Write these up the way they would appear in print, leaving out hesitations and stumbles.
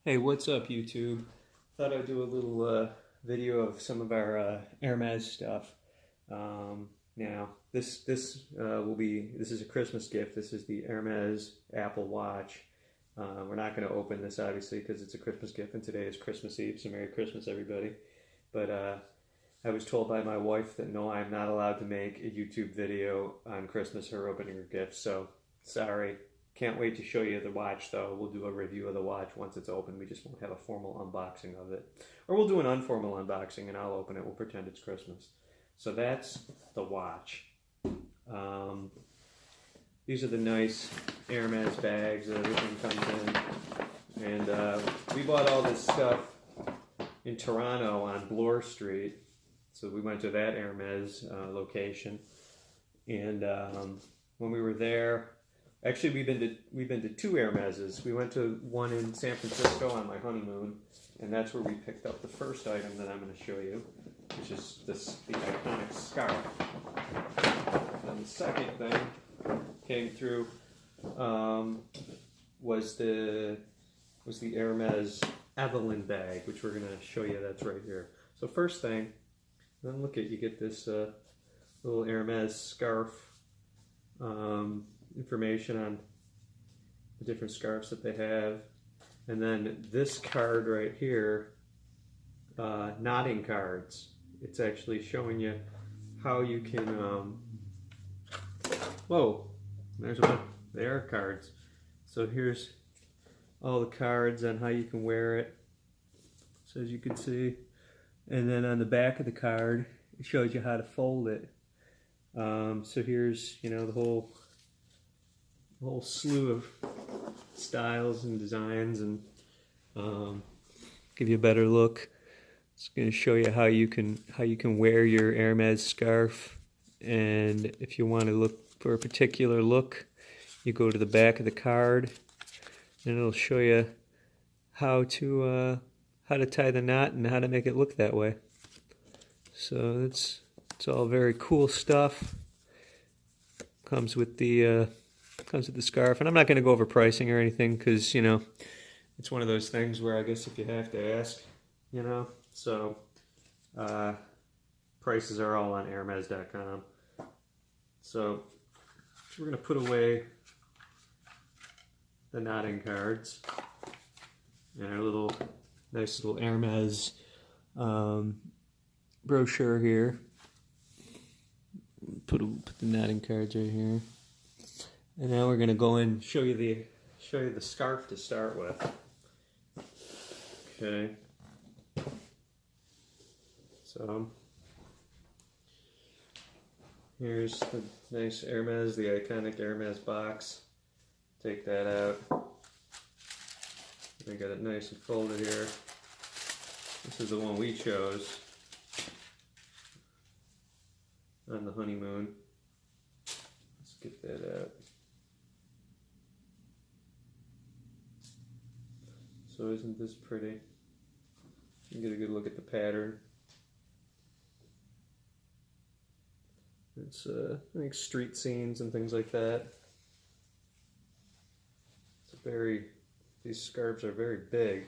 Hey, what's up, YouTube? Thought I'd do a little video of some of our Hermes stuff. Now, this is a Christmas gift. This is the Hermes Apple Watch. We're not going to open this obviously because it's a Christmas gift, and today is Christmas Eve. So Merry Christmas, everybody! But I was told by my wife that no, I'm not allowed to make a YouTube video on Christmas, her opening her gift. So sorry. Can't wait to show you the watch, though. We'll do a review of the watch once it's open. We just won't have a formal unboxing of it. Or we'll do an informal unboxing, and I'll open it. We'll pretend it's Christmas. So that's the watch. These are the nice Hermes bags that everything comes in. And we bought all this stuff in Toronto on Bloor Street. So we went to that Hermes location. And when we were there... Actually, we've been to two Hermeses. We went to one in San Francisco on my honeymoon, and that's where we picked up the first item that I'm going to show you, which is the iconic scarf. And the second thing came through was the Hermes Evelyne bag, which we're going to show you. That's right here. So first thing, then look at, you get this little Hermes scarf. Information on the different scarves that they have, and then this card right here, knotting cards. It's actually showing you how you can whoa, there's one. They are cards. So here's all the cards on how you can wear it, so as you can see, and then on the back of the card it shows you how to fold it. So here's, you know, the whole slew of styles and designs, and give you a better look. It's going to show you how you can wear your Hermes scarf, and if you want to look for a particular look, you go to the back of the card, and it'll show you how to tie the knot and how to make it look that way. So it's all very cool stuff. Comes with the scarf, and I'm not going to go over pricing or anything because, you know, it's one of those things where I guess if you have to ask, you know. So prices are all on Hermes.com. So we're going to put away the knotting cards and our nice little Hermes brochure here. Put the knotting cards right here. And now we're going to go in and show you the scarf to start with. Okay. So here's the nice Hermes, the iconic Hermes box. Take that out. I got it nice and folded here. This is the one we chose on the honeymoon. Let's get that out. So isn't this pretty? You can get a good look at the pattern. It's like street scenes and things like that. These scarves are very big.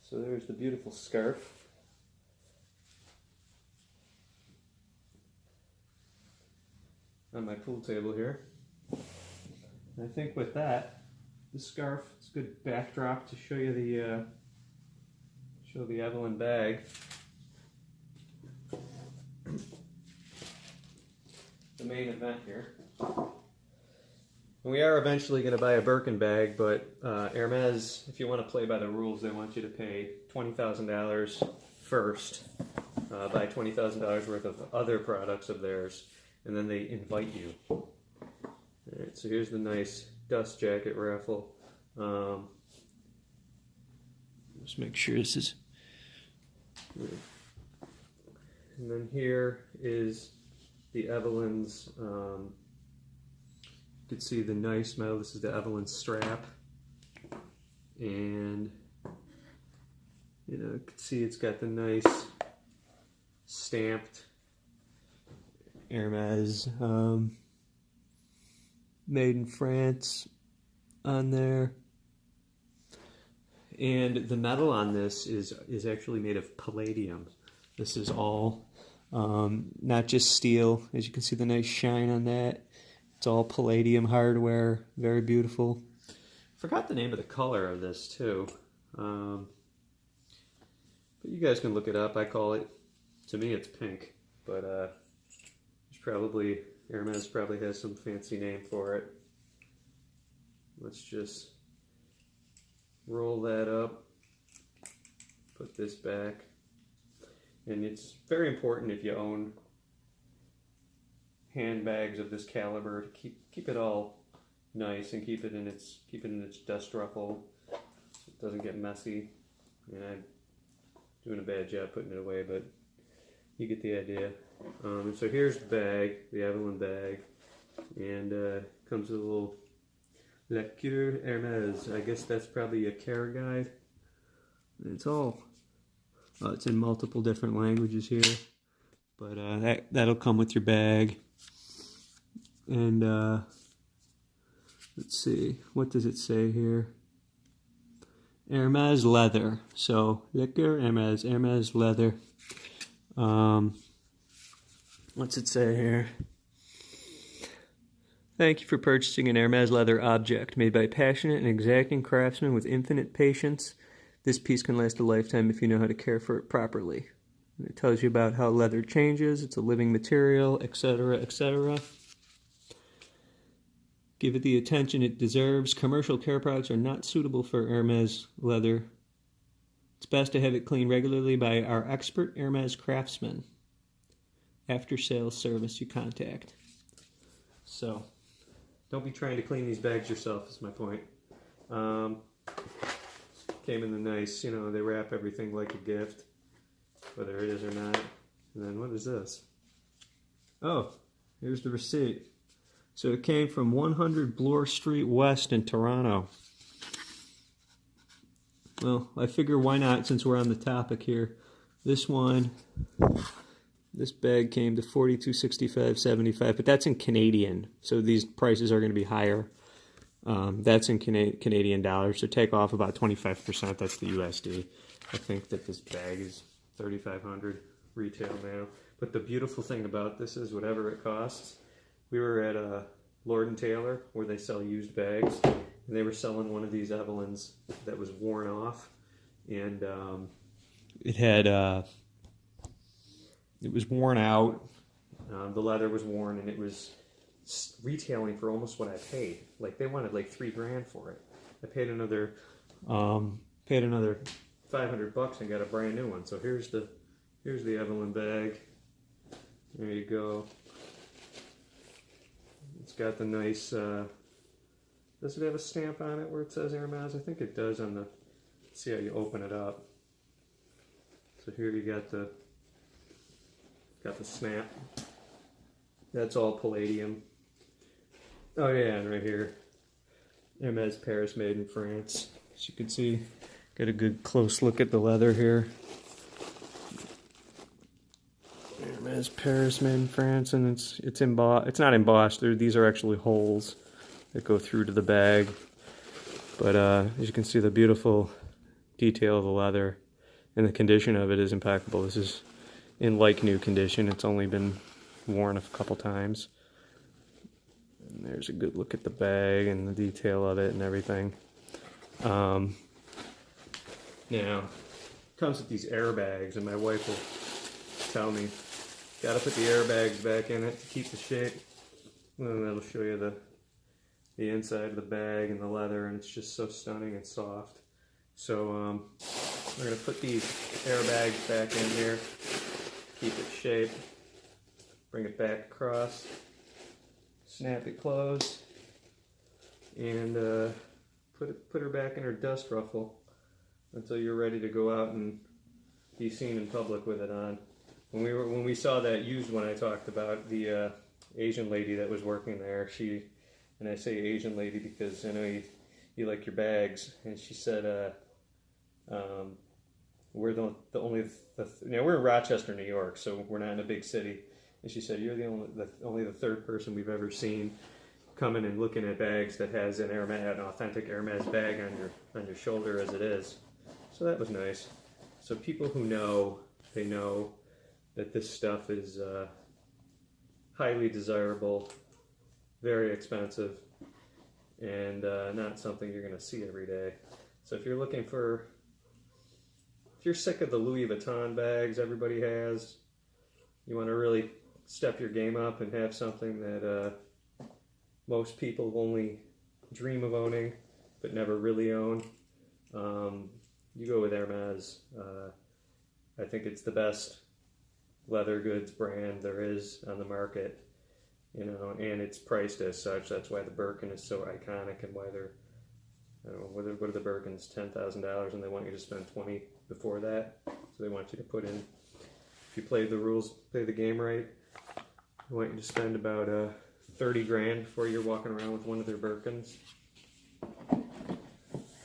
So there's the beautiful scarf. On my pool table here. And I think with that, the scarf, it's a good backdrop to show you the Evelyne bag. The main event here. And we are eventually going to buy a Birkin bag, but Hermes, if you want to play by the rules, they want you to pay $20,000 first, buy $20,000 worth of other products of theirs, and then they invite you. Alright, so here's the nice dust jacket raffle. Just make sure this is good. And then here is the Evelyne's, you can see the nice metal. This is the Evelyne strap, and you know, you can see it's got the nice stamped Hermes made in France on there. And the metal on this is actually made of palladium. This is all not just steel. As you can see the nice shine on that. It's all palladium hardware. Very beautiful. Forgot the name of the color of this too. But you guys can look it up. I call it, to me it's pink. But there's probably, Hermes probably has some fancy name for it. Let's just roll that up, put this back, and it's very important if you own handbags of this caliber to keep it all nice and keep it in its dust ruffle so it doesn't get messy. And I'm doing a bad job putting it away, but you get the idea. So here's the bag, the Evelyne bag, and comes with a little La Cure Hermes. I guess that's probably a care guide. It's all, it's in multiple different languages here, but that'll come with your bag. And let's see, what does it say here? Hermes leather. So La Cure Hermes, Hermes leather. What's it say here? Thank you for purchasing an Hermes leather object made by passionate and exacting craftsmen with infinite patience. This piece can last a lifetime if you know how to care for it properly. And it tells you about how leather changes, it's a living material, etc., etc. Give it the attention it deserves. Commercial care products are not suitable for Hermes leather. It's best to have it cleaned regularly by our expert Hermes craftsmen. After sales service you contact. So, don't be trying to clean these bags yourself, is my point. Came in the nice, you know, they wrap everything like a gift, whether it is or not. And then what is this? Oh, here's the receipt. So it came from 100 Bloor Street West in Toronto. Well, I figure why not, since we're on the topic here. This bag came to $42.65.75, but that's in Canadian, so these prices are going to be higher. That's in Canadian dollars, so take off about 25%. That's the USD. I think that this bag is $3,500 retail now. But the beautiful thing about this is whatever it costs. We were at Lord & Taylor where they sell used bags, and they were selling one of these Evelynes that was worn off, and it was worn out. The leather was worn, and it was retailing for almost what I paid. Like they wanted like $3,000 for it. I paid another $500 and got a brand new one. So here's the Evelyne bag. There you go. It's got the nice. Does it have a stamp on it where it says Hermes? I think it does on the. Let's see how you open it up. So here you got the snap. That's all palladium. Oh yeah, and right here, Hermes Paris, made in France. As you can see, get a good close look at the leather here. Hermes Paris, made in France, and it's embossed. It's not embossed. These are actually holes that go through to the bag. But as you can see, the beautiful detail of the leather and the condition of it is impeccable. This is in like new condition. It's only been worn a couple times. And there's a good look at the bag and the detail of it and everything. Now, it comes with these airbags, and my wife will tell me, gotta put the airbags back in it to keep the shape. And that'll show you the inside of the bag and the leather, and it's just so stunning and soft. So we're gonna put these airbags back in here, keep it shaped, bring it back across, snap it closed, and put her back in her dust ruffle until you're ready to go out and be seen in public with it on. When we saw that used one I talked about, the Asian lady that was working there, and I say Asian lady because I know you like your bags, and she said we're we're in Rochester, New York, so we're not in a big city, and she said you're the only the third person we've ever seen coming and looking at bags that has an authentic Hermes bag on your shoulder as it is. So that was nice. So people who know, they know that this stuff is highly desirable, very expensive, and not something you're going to see every day. So if you're looking for, if you're sick of the Louis Vuitton bags everybody has, you want to really step your game up and have something that most people only dream of owning but never really own, you go with Hermes. I think it's the best leather goods brand there is on the market, you know, and it's priced as such. That's why the Birkin is so iconic, and why they're, I don't know, what are the Birkins, $10,000, and they want you to spend 20 before that. So they want you to put in, if you play the rules, play the game right, they want you to spend about 30 grand before you're walking around with one of their Birkins.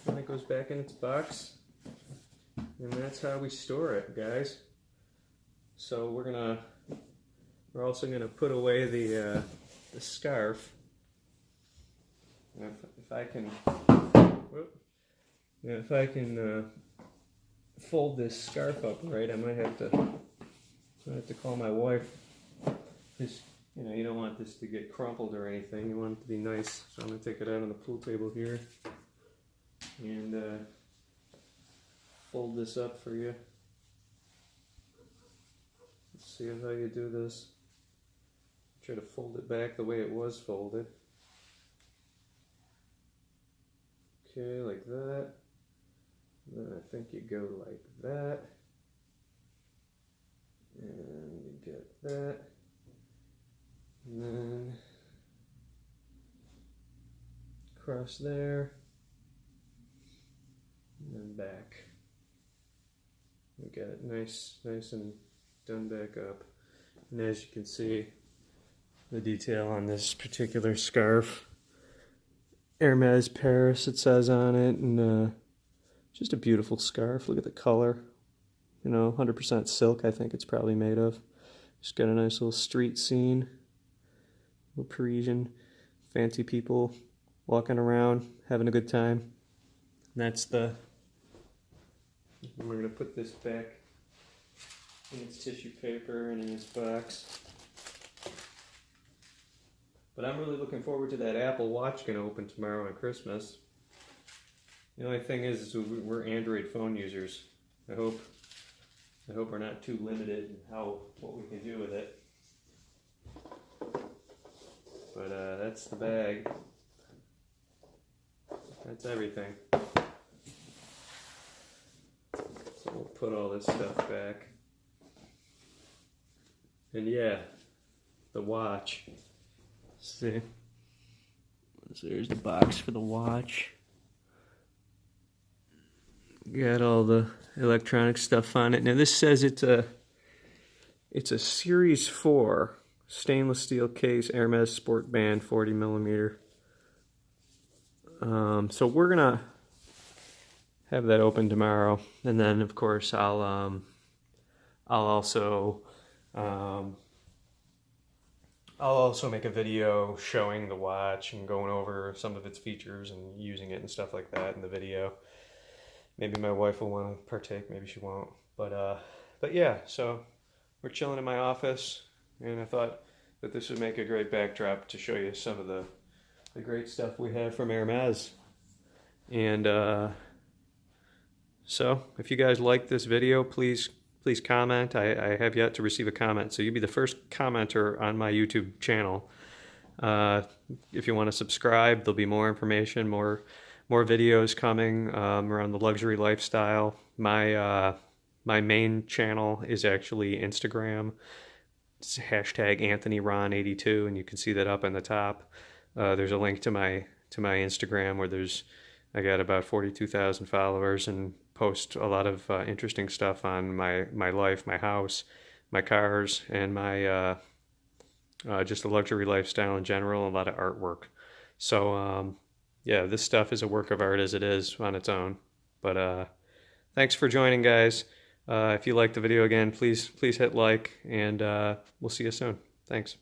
And it goes back in its box, and that's how we store it, guys. So we're also gonna put away the scarf. If I can fold this scarf up right, I might have to call my wife. This, you know, you don't want this to get crumpled or anything. You want it to be nice. So I'm gonna take it out on the pool table here and fold this up for you. Let's see how you do this. Try to fold it back the way it was folded. Okay, like that. And then I think you go like that. And you get that. And then across there. And then back. We got it nice and done back up. And as you can see, the detail on this particular scarf, Hermes Paris, it says on it, and just a beautiful scarf. Look at the color, you know, 100% silk I think it's probably made of. Just got a nice little street scene, little Parisian, fancy people walking around, having a good time. And that's the, we're going to put this back in its tissue paper and in its box. But I'm really looking forward to that Apple Watch going to open tomorrow on Christmas. The only thing is we're Android phone users. I hope we're not too limited in what we can do with it. But that's the bag. That's everything. So we'll put all this stuff back. And yeah, the watch. See, so there's the box for the watch. Got all the electronic stuff on it. Now this says it's a Series 4 stainless steel case, Hermes Sport Band, 40mm. So we're gonna have that open tomorrow, and then of course I'll also make a video showing the watch and going over some of its features and using it and stuff like that in the video. Maybe my wife will want to partake, maybe she won't. But yeah, so we're chilling in my office, and I thought that this would make a great backdrop to show you some of the great stuff we have from Hermes. And so if you guys like this video, please comment. I have yet to receive a comment, so you'll be the first commenter on my YouTube channel. If you want to subscribe, there'll be more information, more videos coming around the luxury lifestyle. My main channel is actually Instagram. It's #AnthonyRon82, and you can see that up on the top. There's a link to my Instagram where I got about 42,000 followers, and post a lot of interesting stuff on my life, my house, my cars, and my just the luxury lifestyle in general, a lot of artwork. So yeah, this stuff is a work of art as it is on its own. But thanks for joining, guys. If you liked the video, again, please hit like, and we'll see you soon. Thanks.